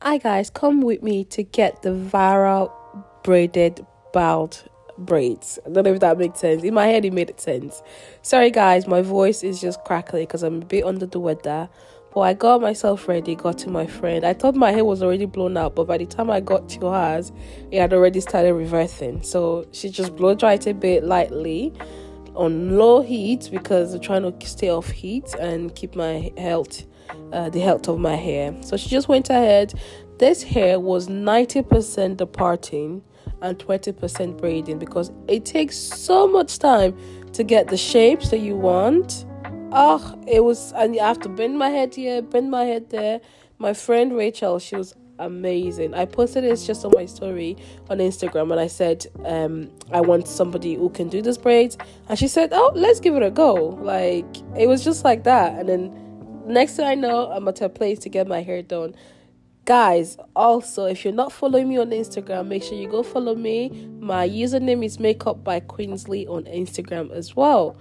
Hi guys, come with me to get the viral braided bald braids. I don't know if that makes sense. In my head it made sense. Sorry guys, my voice is just crackly because I'm a bit under the weather. But I got myself ready, got to my friend. I thought my hair was already blown out, but by the time I got to hers, it had already started reversing. So she just blow dried it a bit lightly on low heat because I'm trying to stay off heat and keep my health, the health of my hair. So she just went ahead. This hair was 90% departing and 20% braiding because it takes so much time to get the shapes that you want. It was, and you have to bend my head here, bend my head there. My friend Rachel, she was amazing. I posted this just on my story on Instagram and I said I want somebody who can do this braids, and she said, oh, let's give it a go. Like, it was just like that. And then next thing I know, I'm at her place to get my hair done. Guys, also, if you're not following me on Instagram, make sure you go follow me. My username is Makeup by Queensley on Instagram as well.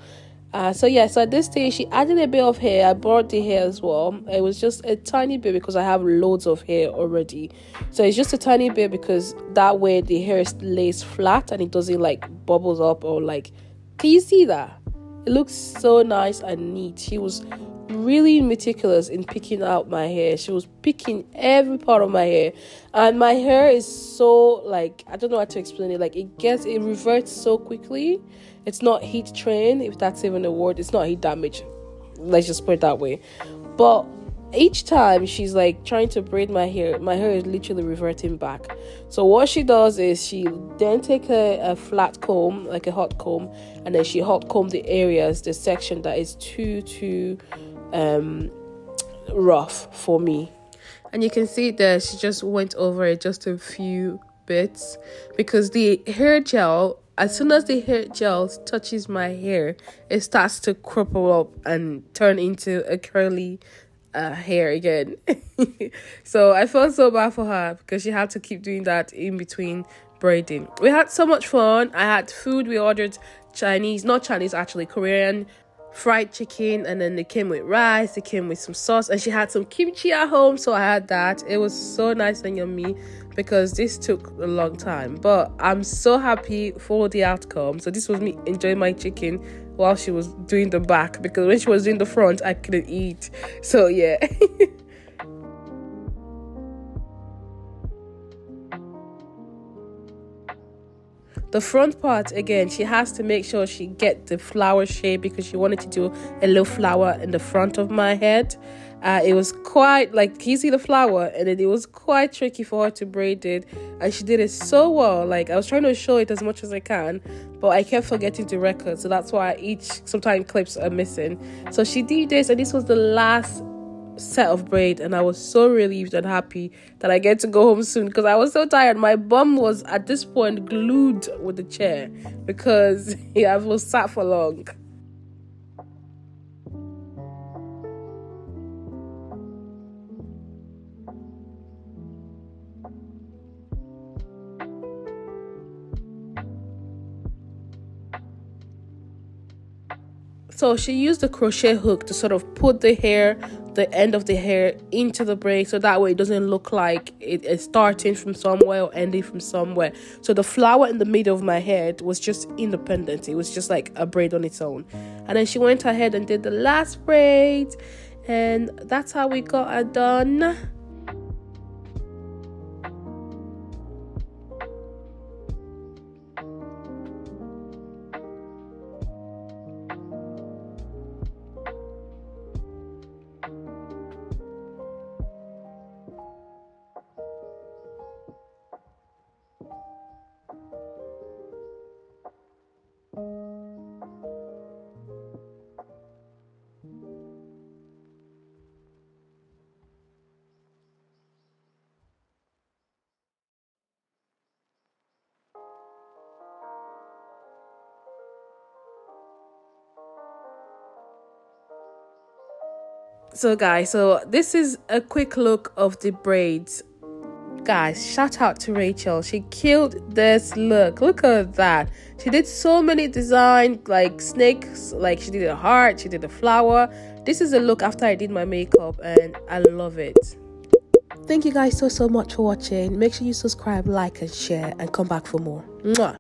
So at this stage she added a bit of hair. I brought the hair as well. It was just a tiny bit because I have loads of hair already, so it's just a tiny bit because that way the hair lays flat and it doesn't like bubbles up or like, can you see that? It looks so nice and neat. She was really meticulous in picking out my hair. She was picking every part of my hair, and my hair is so, like, I don't know how to explain it. Like, it reverts so quickly. It's not heat trained, if that's even a word. It's not heat damage, let's just put it that way. But each time she's like trying to braid my hair is literally reverting back. So what she does is she then take a flat comb, like a hot comb, and then she hot comb the areas, the section that is too rough for me. And you can see there she just went over it just a few bits because the hair gel, as soon as the hair gel touches my hair, it starts to crumple up and turn into a curly hair again. So I felt so bad for her because she had to keep doing that in between braiding. We had so much fun. I had food. We ordered Korean fried chicken, and then they came with rice, they came with some sauce, and she had some kimchi at home, so I had that. It was so nice and yummy because this took a long time, but I'm so happy for the outcome. So this was me enjoying my chicken while she was doing the back, because when she was doing the front I couldn't eat. So yeah. The front part, again, she has to make sure she get the flower shape because she wanted to do a little flower in the front of my head. It was quite, like, can you see the flower? And then it was quite tricky for her to braid it, and she did it so well. Like, I was trying to show it as much as I can, but I kept forgetting to record, so that's why sometimes clips are missing. So she did this, and this was the last set of braid, and I was so relieved and happy that I get to go home soon because I was so tired. My bum was at this point glued with the chair because I was sat for long. So she used the crochet hook to sort of put the end of the hair into the braid, so that way it doesn't look like it is starting from somewhere or ending from somewhere. So the flower in the middle of my head was just independent. It was just like a braid on its own. And then she went ahead and did the last braid, and that's how we got it done. So guys, this is a quick look of the braids. Guys, shout out to Rachel. She killed this look. Look at that. She did so many designs, like snakes, like she did a heart, she did a flower. This is a look after I did my makeup, and I love it. Thank you guys so much for watching. Make sure you subscribe, like and share, and come back for more. Mwah.